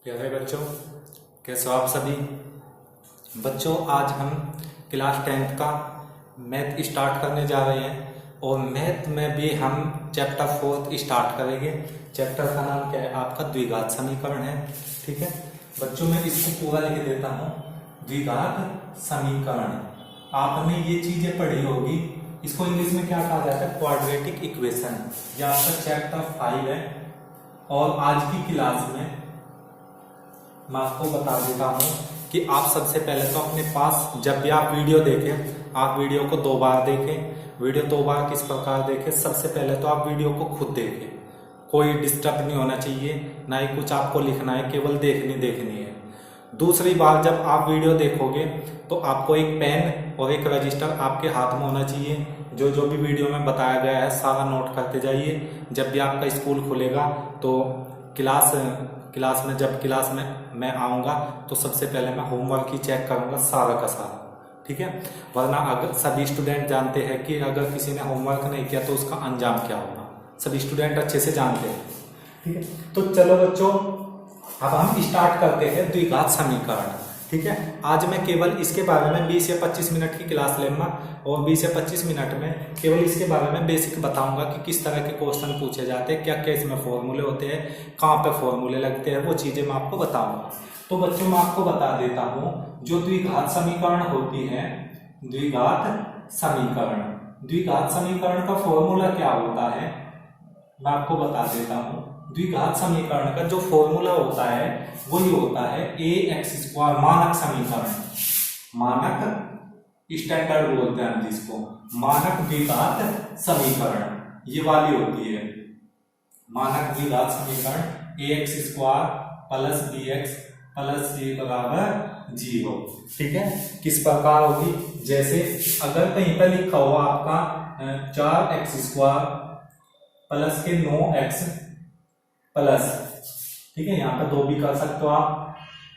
प्यारे बच्चों, कैसे हो आप सभी बच्चों। आज हम क्लास 10th का मैथ स्टार्ट करने जा रहे हैं और मैथ में भी हम चैप्टर 4 स्टार्ट करेंगे। चैप्टर का नाम क्या है आपका? द्विघात समीकरण है। ठीक है बच्चों, मैं इसको पूरा लिख देता हूँ। द्विघात समीकरण आपने ये चीजें पढ़ी होगी। इसको इंग्लिश में क्या कहा जाता है? Quadratic equation. यह आपका चैप्टर 5 है और आज की क्लास में मैं आपको बता देता हूँ कि आप सबसे पहले तो अपने पास जब भी आप वीडियो देखें, आप वीडियो को 2 बार देखें। वीडियो 2 बार किस प्रकार देखें? सबसे पहले तो आप वीडियो को खुद देखें, कोई डिस्टर्ब नहीं होना चाहिए, ना ही कुछ आपको लिखना है, केवल देखनी है। दूसरी बार जब आप वीडियो देखोगे तो आपको एक पेन और एक रजिस्टर आपके हाथ में होना चाहिए। जो भी वीडियो में बताया गया है सारा नोट करते जाइए। जब भी आपका स्कूल खुलेगा तो क्लास में जब क्लास में मैं आऊँगा तो सबसे पहले मैं होमवर्क ही चेक करूँगा सारा का सारा। ठीक है, वरना अगर सभी स्टूडेंट जानते हैं कि अगर किसी ने होमवर्क नहीं किया तो उसका अंजाम क्या होगा, सभी स्टूडेंट अच्छे से जानते हैं। ठीक है, तो चलो बच्चों अब हम स्टार्ट करते हैं द्विघात समीकरण। ठीक है, आज मैं केवल इसके बारे में 20 या 25 मिनट की क्लास लूंगा और 20 या 25 मिनट में केवल इसके बारे में बेसिक बताऊंगा कि किस तरह के क्वेश्चन पूछे जाते हैं, क्या क्या इसमें फॉर्मूले होते हैं, कहाँ पे फॉर्मूले लगते हैं, वो चीजें मैं आपको बताऊंगा। तो बच्चों मैं आपको बता देता हूँ, जो द्विघात समीकरण होती है, द्विघात समीकरण का फॉर्मूला क्या होता है मैं आपको बता देता हूँ। द्विघात समीकरण का जो फॉर्मूला होता है वही होता है ax²। मानक समीकरण, मानक स्टैंडर्ड बोलते हैं हम जिसको, मानक द्विघात समीकरण ये वाली होती है। मानक द्विघात समीकरण ax² plus bx plus c बराबर 0। ठीक है, किस प्रकार होगी? जैसे अगर कहीं पर लिखा हुआ आपका 4x² प्लस के 9x प्लस, ठीक है, यहाँ पर 2 भी कर सकते हो आप।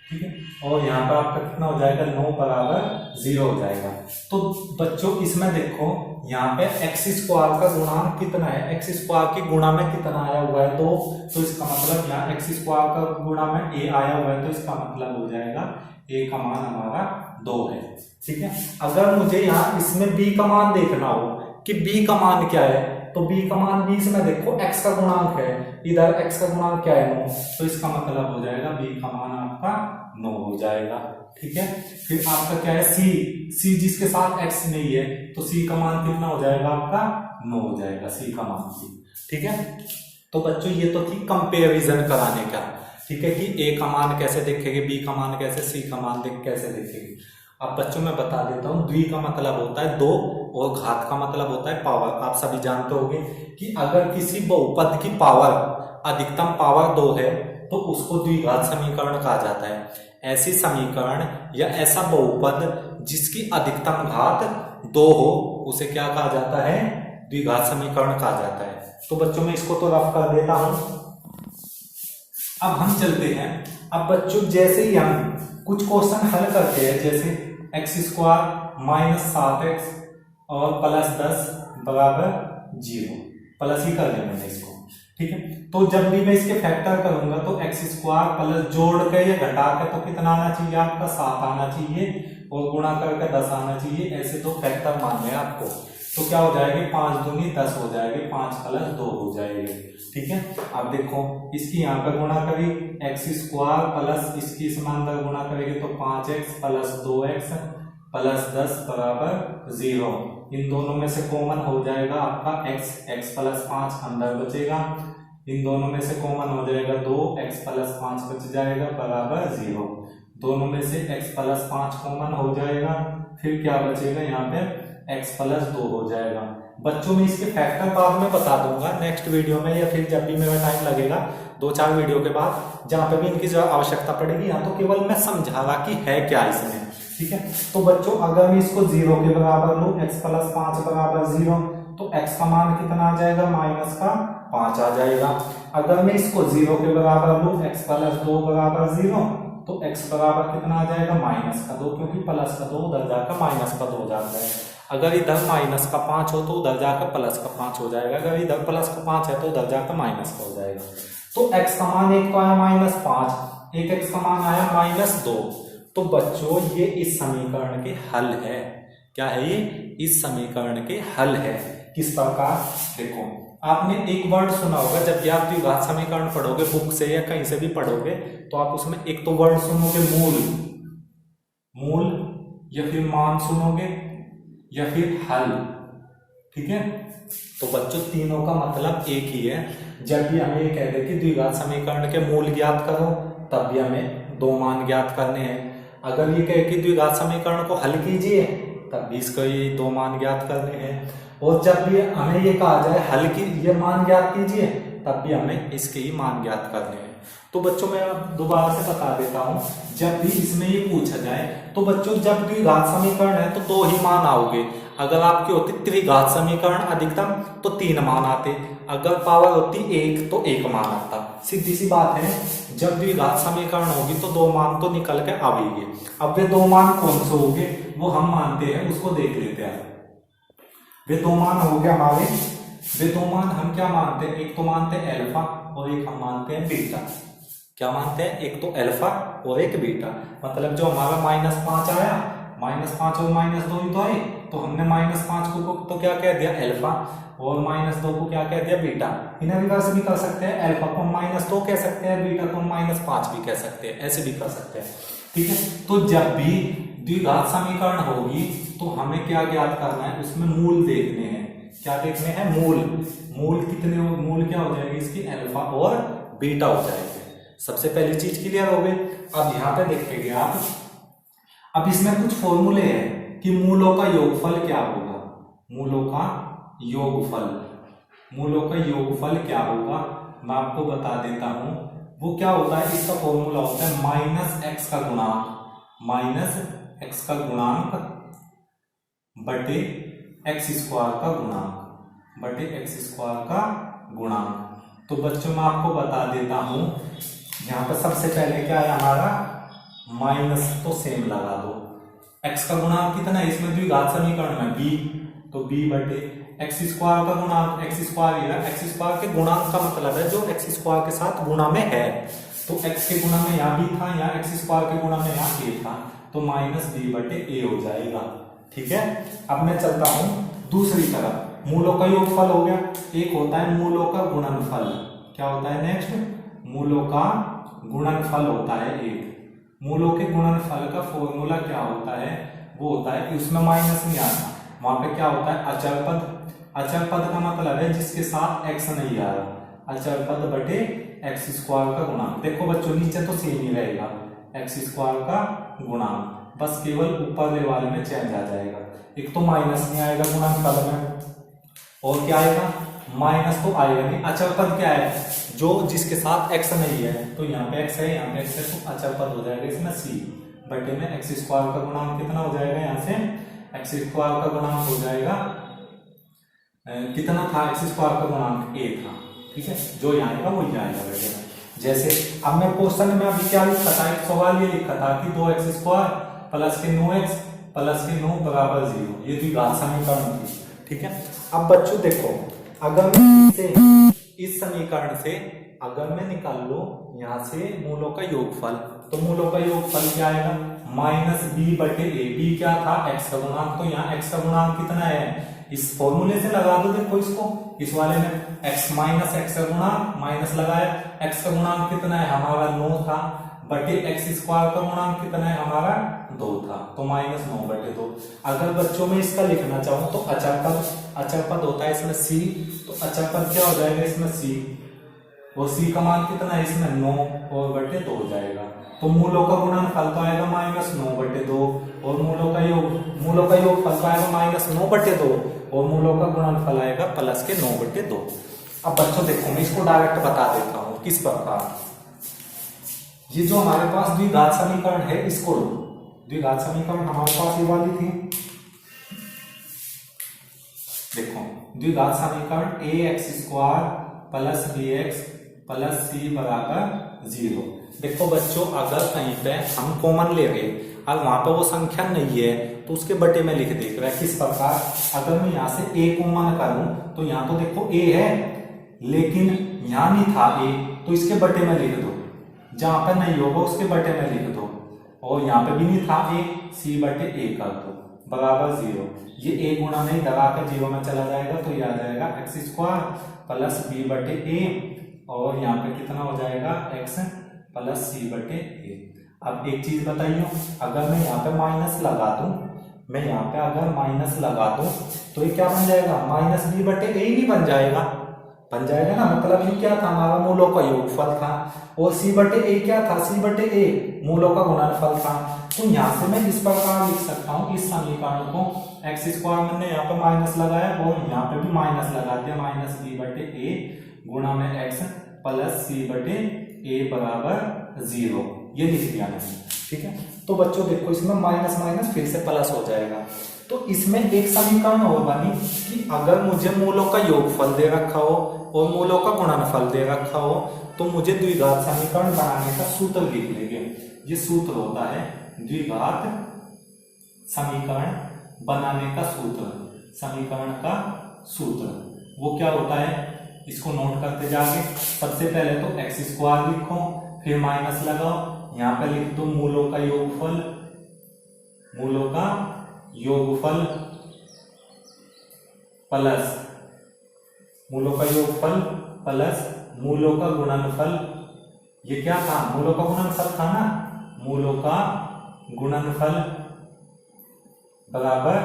ठीक है, और यहाँ पर आपका कितना हो जाएगा? 9 बराबर 0 हो जाएगा। तो बच्चों इसमें देखो यहाँ पे x² का गुणांक कितना है? x² की गुणा में कितना आया हुआ है? 2। तो इसका मतलब यहाँ x² का गुणा में a आया हुआ है, तो इसका मतलब हो जाएगा a का मान हमारा 2 है। ठीक है, अगर मुझे यहाँ इसमें b का मान देखना हो कि b का मान क्या है, तो b का मान 20 में देखो x का गुणांक है, इधर x का गुणांक क्या है? 9। तो इसका मतलब हो जाएगा b का मान आपका 9 हो जाएगा। ठीक है, फिर आपका क्या है? c जिसके साथ x नहीं है तो c का मान कितना हो जाएगा? आपका 9 हो जाएगा c का मान c। ठीक है, तो बच्चों ये तो थी कंपेरिजन कराने का। ठीक है, कि a का मान कैसे देखेंगे, b का मान कैसे, c का मान कैसे देखेंगे। अब बच्चों मैं बता देता हूँ, द्वि का मतलब होता है 2 और घात का मतलब होता है पावर। आप सभी जानते होंगे कि अगर किसी बहुपद की पावर अधिकतम पावर 2 है तो उसको द्विघात समीकरण कहा जाता है। ऐसी समीकरण या ऐसा बहुपद जिसकी अधिकतम घात 2 हो उसे क्या कहा जाता है? द्विघात समीकरण कहा जाता है। तो बच्चों मैं इसको तो रफ कर देता हूं। अब हम चलते हैं। अब बच्चों जैसे ही हम कुछ क्वेश्चन हल करते हैं, जैसे x² माइनस 7x और प्लस 10 बराबर 0, प्लस ही कर लेंगे मैंने इसको। ठीक है, तो जब भी मैं इसके फैक्टर करूंगा तो x² प्लस जोड़ के या घटा के तो कितना आना चाहिए? आपका 7 आना चाहिए और गुणा करके 10 आना चाहिए। ऐसे 2 फैक्टर मानने हैं आपको, तो क्या हो जाएगी? 5 दूनी 10 हो जाएगी, 5 प्लस 2 हो जाएगी। ठीक है, अब देखो इसकी यहाँ पे गुणा करी x² प्लस इसकी समांतर गुणा करेंगे तो 5x प्लस 2x प्लस 10 बराबर 0। इन दोनों में से कॉमन हो जाएगा आपका x प्लस 5 अंदर बचेगा। इन दोनों में से कॉमन हो जाएगा 2x प्लस 5 बच जाएगा बराबर 0। दोनों में से x प्लस 5 कॉमन हो जाएगा, फिर क्या बचेगा? यहाँ पे x प्लस 2 हो जाएगा। बच्चों में इसके फैक्टर बाद में बता दूंगा नेक्स्ट वीडियो में, या फिर जब भी मेरा टाइम लगेगा 2-4 वीडियो के बाद, जहां पे भी इनकी जो आवश्यकता पड़ेगी। यहाँ तो केवल मैं समझावा कि है क्या इसमें। ठीक है, तो बच्चों अगर मैं इसको 0 के बराबर लूं, x प्लस 5 बराबर 0, तो x का मान कितना आ जाएगा? माइनस का 5 आ जाएगा। अगर मैं इसको 0 के बराबर लूं, x प्लस 2 बराबर 0, तो x बराबर कितना आ जाएगा? माइनस का 2, क्योंकि प्लस का 2 उधर जाकर माइनस का 2 हो जाता है। अगर इधर माइनस का 5 हो तो उधर जाकर प्लस का 5 हो जाएगा, अगर इधर प्लस का 5 है तो उधर जाकर माइनस का हो जाएगा। तो x का मान एक तो आया -5, एक x का मान आया -2। तो बच्चों ये इस समीकरण के हल है। क्या है ये? इस समीकरण के हल है। किस प्रकार? देखो, आपने एक वर्ड सुना होगा जब भी आप द्विघात समीकरण पढ़ोगे बुक से या कहीं से भी पढ़ोगे, तो आप उसमें एक तो वर्ड सुनोगे मूल, मूल या फिर मान सुनोगे या फिर हल। ठीक है, तो बच्चों तीनों का मतलब एक ही है। जब भी हमें ये कह दे कि द्विघात समीकरण के मूल ज्ञात करो, तब भी हमें दो मान ज्ञात करने हैं। अगर ये कहे कि द्विघात समीकरण को हल कीजिए, तब भी इसको ये दो मान ज्ञात करने हैं। और जब भी हमें ये कहा जाए हल की ये मान ज्ञात कीजिए, तब भी हमें इसके ही मान ज्ञात करने हैं। तो बच्चों मैं अब दोबारा से बता देता हूं, जब भी इसमें ये पूछा जाए तो बच्चों जब द्विघात समीकरण है तो दो ही मान आओगे। अगर आपकी होती त्रिघात समीकरण अधिकतम तो 3 मान आते, अगर पावर होती 1 तो 1 मान आता। सीधी सी बात है, जब द्विघात समीकरण होगी तो दो मान तो निकल के आवेंगे। अब वे दो मान कौन से होंगे वो हम मानते हैं, उसको देख लेते हैं। वे दो मान हो गए हमारे, वे दो मान हम क्या मानते हैं? एक तो मानते हैं अल्फा और एक हम मानते हैं बीटा। क्या मानते हैं? एक तो अल्फा और एक बीटा। मतलब जो हमारा -5 आया, -5 और -2 ही तो आए, तो हमने -5 को तो क्या कह दिया? अल्फा, और -2 को क्या कह दिया? बीटा। इन्हें रिवर्स भी कर सकते हैं, अल्फा को -2 कह सकते हैं, बीटा को -5 भी कह सकते हैं, ऐसे भी कर सकते हैं। ठीक है, तो जब भी द्विघात समीकरण होगी तो हमें क्या ज्ञात करना है? उसमें मूल देखने हैं। क्या देखने हैं? मूल। मूल कितने? मूल क्या हो जाएगी इसकी? अल्फा और बीटा हो जाएगी। सबसे पहली चीज क्लियर हो गई। अब यहाँ पे देखेंगे आप, अब इसमें कुछ फॉर्मूले हैं कि मूलों का योगफल क्या होगा। मूलों का योगफल, मूलों का योगफल क्या होगा मैं आपको बता देता हूं। वो क्या होता है? इसका फॉर्मूला होता है -x का गुणांक, -x का गुणांक बटे x² का गुणांक, बटे x² का गुणांक। तो बच्चों मैं आपको बता देता हूं, यहाँ पर सबसे पहले क्या है हमारा? माइनस, तो सेम लगा दो। x का गुणांक कितना है इसमें? द्विघात समीकरण में b, तो b बटे x² का गुणांक, x² के गुणांक का मतलब है जो x² के साथ गुणा में है। तो x के गुणा में यहाँ b था, यहाँ x² के गुणा में यहाँ a था, तो -b बटे a हो जाएगा। ठीक है, अब मैं चलता हूं दूसरी तरफ। मूलों का योगफल हो गया, एक होता है मूलों का गुणनफल। क्या होता है नेक्स्ट? मूलों का गुणनफल होता है एक। मूलों के गुणनफल का फॉर्मूला क्या होता है? वो होता है कि उसमें माइनस नहीं आता, वहां पे क्या होता है? अचर पद। अचर पद का मतलब है जिसके साथ x नहीं आ रहा। अचर पद बटे x² का गुणांक। देखो बच्चों नीचे तो सेम ही रहेगा, x² का गुणांक, बस केवल ऊपर वाले में चेंज आ जाएगा। एक तो माइनस नहीं आएगा गुणनफल में, और क्या आएगा? माइनस तो आएगा नहीं। अचर पद क्या है? जो जिसके साथ x नहीं है, तो यहाँ पे x है, यहाँ पे x है, तो अचर पद हो जाएगा इसमें c बटे में x² का गुणांक कितना हो जाएगा? यहाँ से x² का गुणांक हो जाएगा कितना था? x² का गुणांक a था। ठीक है, जो यहाँ आएगा वही आएगा बेटे। जैसे अब मैं क्वेश्चन में अभी क्या लिखा था? एक सवाल ये लिखा था कि 2x² प्लस के 9x प्लस के 9 बराबर 0, ये द्विघात समीकरण थी। ठीक है, अब बच्चों देखो, अगर मैं इस समीकरण से अगर मैं निकाल लो यहाँ से मूलों का योगफल, तो मूलों का योगफल क्या आएगा? -b बटे a। b क्या था? x का गुणांक, तो यहाँ x का गुणांक कितना है? इस फॉर्मूले से लगा दो। देखो इसको, इस वाले में x का गुणांक माइनस लगाया, x का गुणांक कितना है हमारा? 9 था, बटे x² का गुणांक कितना है हमारा? 2 था, तो -9 बटे 2। अगर बच्चों में इसका लिखना चाहूं तो अचर पद होता है इसमें c, तो अचर पद क्या हो जाएगा इसमें? c, और c का मान कितना है इसमें? 9 और बटे 2 हो जाएगा। तो मूलों का गुणनफल तो आएगा -9 बटे 2, और मूलों का योगफल तो आएगा -9 बटे 2, और मूलों का गुणनफल आएगा प्लस के 9 बटे 2। अब बच्चों देखो मैं इसको डायरेक्ट बता देता हूं किस प्रकार। ये जो हमारे पास द्विघात समीकरण है, इसको द्विघात समीकरण हमारे पास ये वाली थी। देखो द्विघात समीकरण ax² plus bx plus c बराबर 0। देखो बच्चों, अगर कहीं पे हम कॉमन ले रहे और वहां पे वो संख्या नहीं है, तो उसके बटे में लिख देख रहा है। किस प्रकार? अगर मैं यहाँ से a कॉमन करूं तो यहाँ तो देखो a है, लेकिन यहाँ नहीं था a, तो इसके बटे में लिख दो। जहां पे नहीं होगा उसके बटे में लिख दो, और यहाँ पे भी नहीं था a, c बटे a कर दो बराबर 0। ये a गुणा नहीं दबा के 0 में चला जाएगा तो ये आ जाएगा एक्स स्क्वायर प्लस b बटे a, और यहाँ पे कितना हो जाएगा x प्लस c बटे a। अब एक चीज बताइए, अगर मैं यहाँ पे माइनस लगा दूं, मैं यहाँ पे अगर माइनस लगा दूं तो ये क्या बन जाएगा, माइनस b बटे a ही बन जाएगा ना। मतलब ये क्या था, हमारा मूलों का योगफल था, और c बटे a क्या था, c बटे a मूलों का गुणनफल था। तो यहाँ से मैं इस प्रकार लिख सकता हूँ इस समीकरण को, एक्स स्क्वायर मैंने यहाँ पे माइनस लगाया और यहाँ पे भी माइनस लगा दिया, माइनस b बटे a गुणा में x प्लस c बटे a बराबर 0, ये लिख दिया मैंने। ठीक है, तो बच्चों देखो इसमें माइनस माइनस फिर से प्लस हो जाएगा। तो इसमें एक समीकरण और बनी कि अगर मुझे मूलों का योगफल दे रखा हो और मूलों का गुणनफल दे रखा हो तो मुझे द्विघात समीकरण बनाने का सूत्र लिख लेंगे। ये सूत्र होता है द्विघात समीकरण बनाने का सूत्र, समीकरण का सूत्र। वो क्या होता है इसको नोट करते जाके, सबसे पहले तो एक्स स्क्वायर लिखो, फिर माइनस लगाओ, यहाँ पे लिख दो मूलों का योगफल, मूलों का योगफल प्लस मूलों का योगफल प्लस मूलों का गुणनफल। ये क्या था, मूलों का गुणनफल था ना, मूलों का गुणनफल बराबर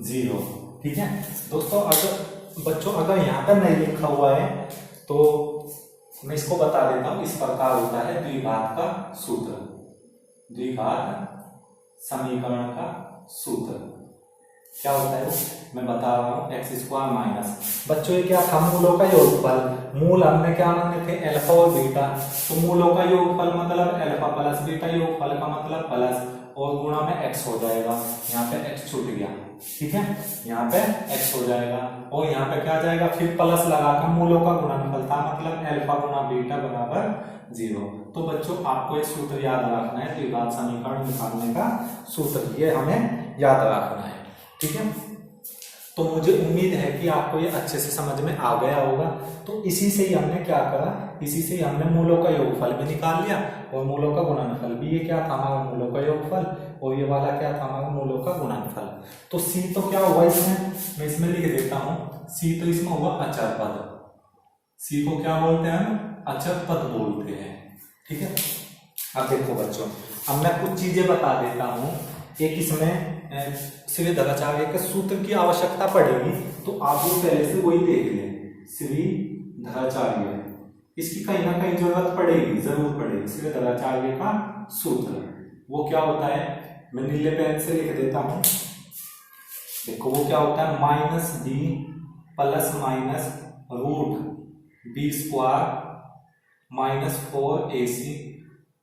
0। ठीक है दोस्तों, अगर बच्चों अगर यहाँ पर नहीं लिखा हुआ है तो मैं इसको बता देता हूं, इस प्रकार होता है द्विघात का सूत्र, द्विघात समीकरण का सूत्र क्या होता है वो मैं बता रहा हूँ, एक्स स्क्वायर माइनस, बच्चों ये क्या था, मूलों का योगफल, मूल हमने क्या माने थे अल्फा और बीटा, तो मूलों का योगफल मतलब अल्फा प्लस बीटा, योगफल का मतलब प्लस, और गुणा में एक्स हो जाएगा, यहाँ पे एक्स छूट गया। ठीक है, यहाँ पे एक्स हो जाएगा और यहाँ पे क्या जाएगा, फिर प्लस लगाकर मूलों का गुणनफल था मतलब अल्फा गुणा बीटा बराबर 0। तो बच्चों आपको एक सूत्र याद रखना है, द्विघात समीकरण निकालने का सूत्र, ये हमें याद रखना है। ठीक है, तो मुझे उम्मीद है कि आपको ये अच्छे से समझ में आ गया होगा। तो इसी से ही हमने क्या करा, इसी से ही हमने मूलों का योगफल भी निकाल लिया और मूलों का गुणनफल भी। ये क्या था हमारा मूलों का योगफल और ये वाला क्या था हमारा मूलों का गुणनफल। तो सी तो क्या हुआ इसमें, मैं इसमें लिख देता हूं, सी तो इसमें हुआ अचर पद, सी को क्या बोलते हैं हम, अचर पद बोलते हैं। ठीक है, अब देखो बच्चों, अब मैं कुछ चीजें बता देता हूं, एक इसमें श्रीधराचार्य के सूत्र की आवश्यकता पड़ेगी तो आप वो पहले से वही देख लें, श्रीधराचार्य, इसकी कहीं ना कहीं जरूरत पड़ेगी, जरूर पड़ेगी। श्रीधराचार्य का सूत्र वो क्या होता है, मैं नीले पेन से लिख देता हूं, देखो वो क्या होता है, minus b plus minus root b square minus 4ac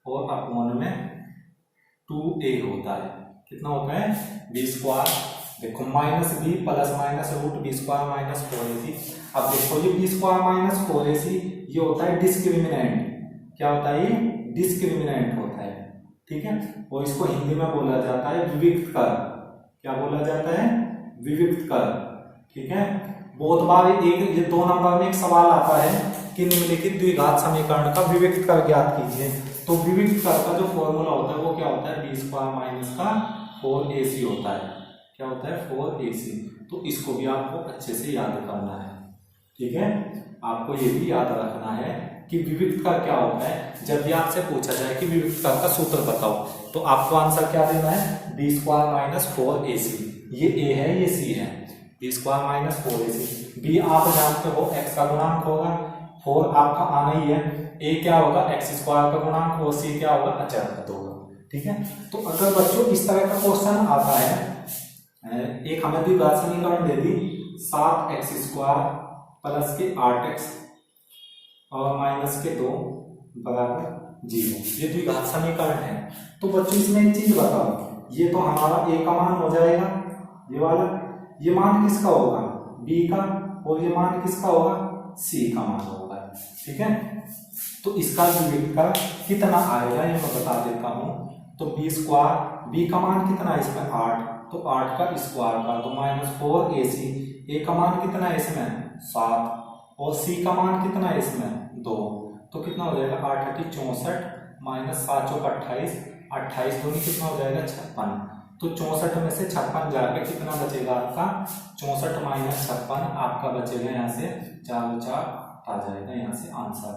और अपॉन में 2a होता है। कितना होता है, बी स्क्वायर, देखो minus b plus minus root b square minus 4ac। अब देखो ये बी स्क्वायर माइनस 4ac ये होता है डिस्क्रिमिनेंट, क्या होता है ये, डिस्क्रिमिनेंट होता है। ठीक है, और इसको हिंदी में बोला जाता है विविक्त कर, क्या बोला जाता है, विविक्त कर। ठीक है, बहुत बार एक ये 2 नंबर में एक सवाल आता है कि निम्नलिखित द्विघात समीकरण का विविक्त कर ज्ञात कीजिए। तो विविक्त कर का जो फॉर्मूला होता है वो क्या होता है, बी स्क्वायर माइनस का 4ac होता है, क्या होता है 4ac। तो इसको भी आपको अच्छे से याद करना है। ठीक है, आपको ये भी याद रखना है कि विविक्त कर क्या होता है। जब भी आपसे पूछा जाए कि विविक्त कर का सूत्र बताओ तो आपको आंसर क्या देना है, बी स्क्वायर माइनस 4ac, ये a है ये c है, b square minus 4ac। B आप जानते हो x का गुणांक होगा, 4 आपका आना ही है, a क्या होगा एक्स स्क्वायर का गुणांक और c क्या होगा अचर पद होगा। ठीक है, तो अगर बच्चों इस तरह का क्वेश्चन आता है, एक हमें द्विघात समीकरण दे दी 7x स्क्वायर प्लस के 8x और माइनस के 2 बराबर 0, ये द्विघात समीकरण है। तो बच्चों इसमें एक चीज बताओ, ये तो हमारा a का मान हो जाएगा, ये वाला, ये मान किसका होगा, b का, और ये मान किसका होगा, c का मान होगा। ठीक है, तो इसका विविक्त का कितना आएगा ये मैं बता देता हूं। तो बी स्क्वायर, बी का मान कितना है इसमें 8, तो 8 का स्क्वायर का तो माइनस 4ac, a का मान कितना है इसमें 7 और c का मान कितना है इसमें 2, तो कितना हो जाएगा 8 अठी 64 माइनस 7 चौक 28, 28 दूनी कितना हो जाएगा 56। तो 64 में से 56 जाके कितना बचेगा आपका 64 माइनस 56 आपका बचेगा यहाँ से 4 4 आ जाएगा यहाँ से आंसर।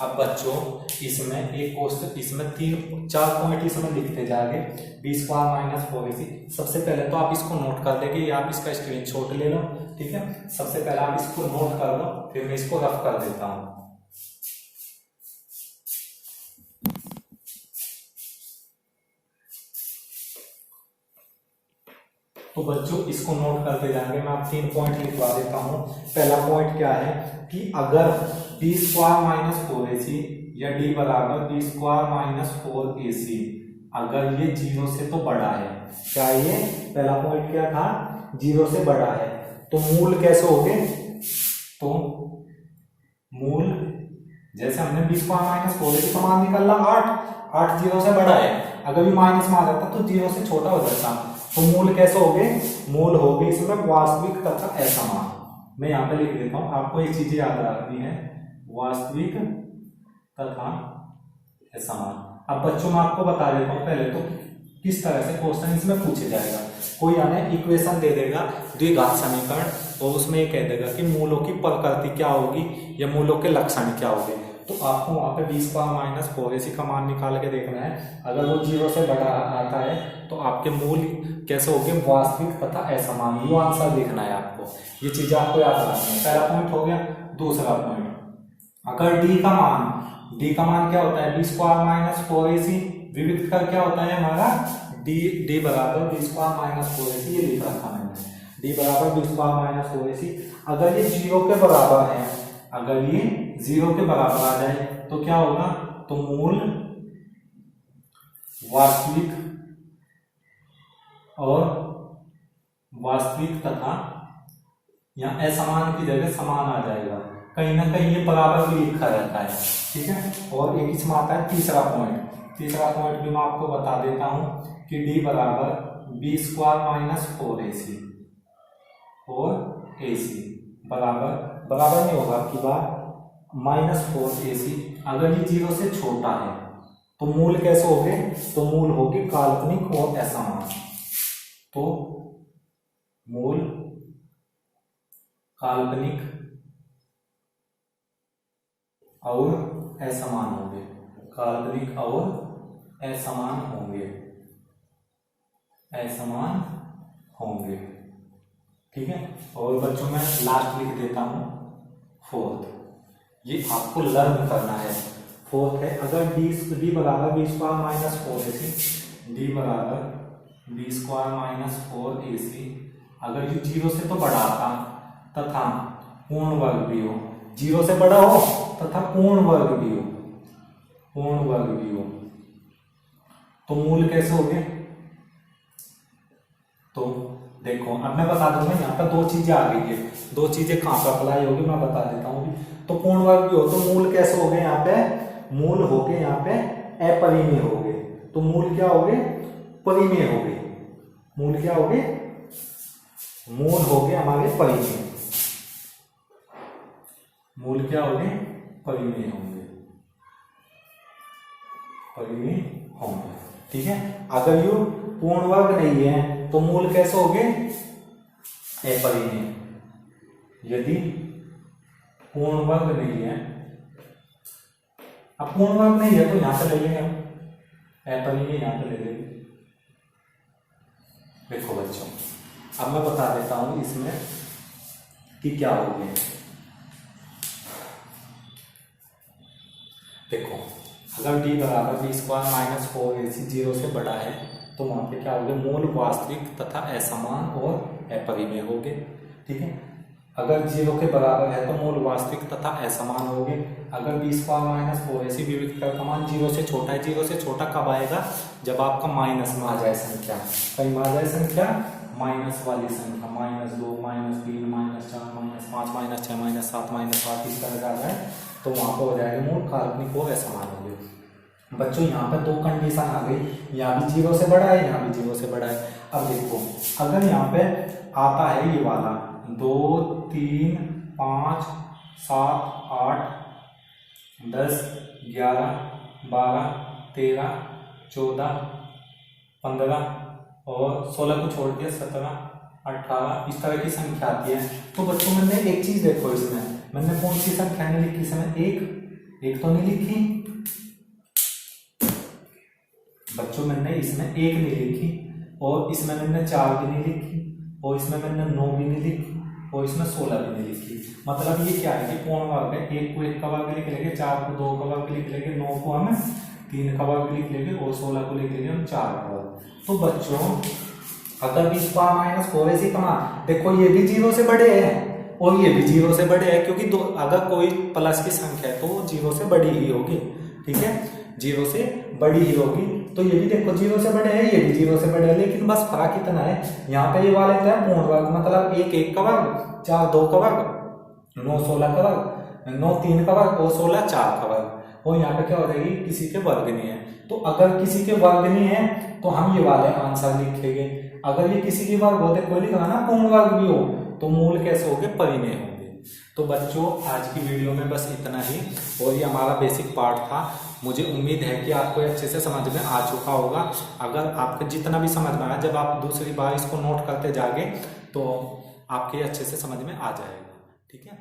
अब बच्चों इसमें एक क्वेश्चन, इसमें 3-4 पॉइंट इसमें लिखते जाएंगे b² माइनस 4ac। सबसे पहले तो आप इसको नोट कर लेंगे या आप इसका स्क्रीनशॉट ले लो, ठीक है। सबसे पहले आप इसको नोट कर लो, फिर मैं इसको रफ कर देता हूं। तो बच्चों इसको नोट करते जाएंगे, मैं आप 3 पॉइंट लिखवा देता हूं। पहला पॉइंट क्या है कि अगर b² माइनस 4ac या d बराबर b² माइनस 4ac, अगर ये 0 से तो बड़ा है, क्या ये पहला पॉइंट क्या था 0 से बड़ा है, तो मूल कैसे होंगे, तो मूल जैसे हमने b² माइनस 4ac का मान निकाला 8 0 से बड़ा है, अगर ये माइनस में आ जाता तो 0 से छोटा हो जाता, तो मूल कैसे हो गए, मूल हो गए इसमें वास्तविक तथा असमान। मैं यहाँ पे लिख देता हूँ, आपको ये चीजें याद रखनी है, वास्तविक तथा असमान। अब बच्चों मैं आपको बता देता हूँ पहले तो किस तरह से क्वेश्चन इसमें पूछे जाएगा। कोई हमें इक्वेशन दे देगा द्विघात समीकरण और उसमें ये कह देगा कि मूलों की प्रकृति क्या होगी या मूलों के लक्षण क्या होंगे, तो आपको वहां पे b² माइनस 4ac का मान निकाल के देखना है। अगर वो 0 से बड़ा आता है तो आपके मूल कैसे होंगे, वास्तविक तथा असमान, वो आंसर देखना है आपको। ये चीजें आपको याद रखनी है। पहला पॉइंट हो गया। दूसरा पॉइंट, अगर d का मान क्या होता है b² माइनस 4ac, विविध कर क्या होता है हमारा d बराबर b² माइनस 4ac, ये लिख रखा मैंने, d बराबर b² माइनस 4ac। अगर ये 0 के बराबर है, अगर ये 0 के बराबर आ जाए तो क्या होगा, तो मूल वास्तविक तथा यहाँ असमान की जगह समान आ जाएगा, कहीं ना कहीं ये बराबर भी लिखा रहता है, ठीक है। और एक इसमें आता है तीसरा पॉइंट भी मैं आपको बता देता हूं कि d बराबर b² माइनस 4ac और ac बराबर नहीं होगा आपकी बात माइनस 4ac। अगर ये 0 से छोटा है तो मूल कैसे हो गए, तो मूल होगी काल्पनिक और असमान, तो मूल काल्पनिक और असमान होंगे, काल्पनिक और असमान होंगे, ठीक है। और बच्चों में लास्ट लिख देता हूं 4th, ये आपको लर्न करना है। 4th है, अगर d बराबर b² माइनस 4ac, d बराबर b² माइनस 4ac, अगर ये 0 से तो बड़ा था तथा पूर्ण वर्ग भी हो, 0 से बड़ा हो तथा पूर्ण वर्ग भी हो, तो मूल कैसे हो गए, तो देखो अब मैं बता दूंगा यहाँ पर 2 चीजें आ गई है, 2 चीजें कहाँ पर अप्लाई होगी मैं बता देता हूँ। तो पूर्ण वर्ग भी हो तो मूल कैसे हो गए, यहाँ पे मूल हो गए यहाँ पे अपरिमेय हो गए, तो मूल क्या हो गए, परिमेय हो गए, मूल क्या हो गए, मूल हो गए हमारे परिमेय, मूल क्या हो गए, परिमेय होंगे, ठीक है। अगर ये पूर्ण वर्ग नहीं है तो मूल कैसे हो गए, अपरिमेय। यदि पूर्ण वर्ग नहीं है, अब पूर्ण वर्ग नहीं है तो यहां से ले लेंगे हम, अपरिमेय यहां पे ले लेंगे। देखो बच्चों अब मैं बता देता हूं इसमें कि क्या हो गया। देखो अगर d बराबर b² माइनस 4ac 0 से बड़ा है तो वहां पे क्या हो गया, मूल वास्तविक तथा असमान और अपरिमेय हो गए, ठीक है। अगर 0 के बराबर है तो मूल वास्तविक तथा असमान हो गए। अगर b² माइनस 4ac विविध का मान 0 से छोटा है, 0 से छोटा कब आएगा, जब आपका माइनस में आ जाए संख्या, कहीं आ जाए संख्या माइनस वाली संख्या, -2 -3 -4 -5 -6 -7 -8 इस तरह आ जाए तो वहां पर हो जाएगा मूल काल्पनिक और असमान हो गए। बच्चों यहाँ पे 2 कंडीशन आ गई, यहाँ भी 0 से बड़ा है, यहाँ भी 0 से बड़ा है। अब देखो अगर यहाँ पे आता है ये वाला 2 3 5 7 8 10, 11, 12, 13, 14, 15 और 16 को छोड़ दिया 17, 18 इस तरह की संख्या आती है। तो बच्चों मैंने एक चीज देखो, इसमें मैंने कौन सी संख्या नहीं लिखी, इसमें एक तो नहीं लिखी बच्चों, मैंने इसमें 1 नहीं लिखी, और इसमें मैंने 4 भी नहीं लिखी, और इसमें मैंने 9 भी नहीं लिखी, और इसमें 16 भी नहीं लिखी। मतलब ये क्या है कि पूर्ण वर्ग है। 1 को 1 का वर्ग लिख लेंगे, 4 को 2 का वर्ग लिख लेंगे, 9 को हम 3 का वर्ग लिख लेंगे, और 16 को लिख लेंगे हम 4 का वर्ग। तो बच्चों अगर b स्क्वायर माइनस 4ac कमा, देखो ये भी 0 से बड़े हैं और ये भी 0 से बड़े हैं, क्योंकि दो अगर कोई प्लस की संख्या है तो वो 0 से बड़ी ही होगी। ठीक है, 0 से बड़ी ही होगी। तो ये भी देखो 0 से बड़े हैं, ये भी 0 से बड़े हैं, लेकिन बस फर्क इतना है, यहाँ पे ये वाले क्या है पूर्ण वर्ग, मतलब 1 1 का वर्ग, 4 2 का वर्ग, 9 16 का वर्ग, 9 3 का वर्ग और 16 4 का वर्ग। और यहाँ पे क्या हो जाएगी, किसी के वर्ग नहीं है। तो अगर किसी के वर्ग नहीं है तो हम ये वाले आंसर लिखेंगे। अगर ये किसी के वर्ग होते, कोई लिखा ना पूर्ण वर्ग भी हो, तो मूल कैसे होंगे, परिमेय होंगे। तो बच्चों आज की वीडियो में बस इतना ही, और ये हमारा बेसिक पार्ट था। मुझे उम्मीद है कि आपको अच्छे से समझ में आ चुका होगा। अगर आपको जितना भी समझ में आया, जब आप दूसरी बार इसको नोट करते जाएंगे तो आपके अच्छे से समझ में आ जाएगा। ठीक है।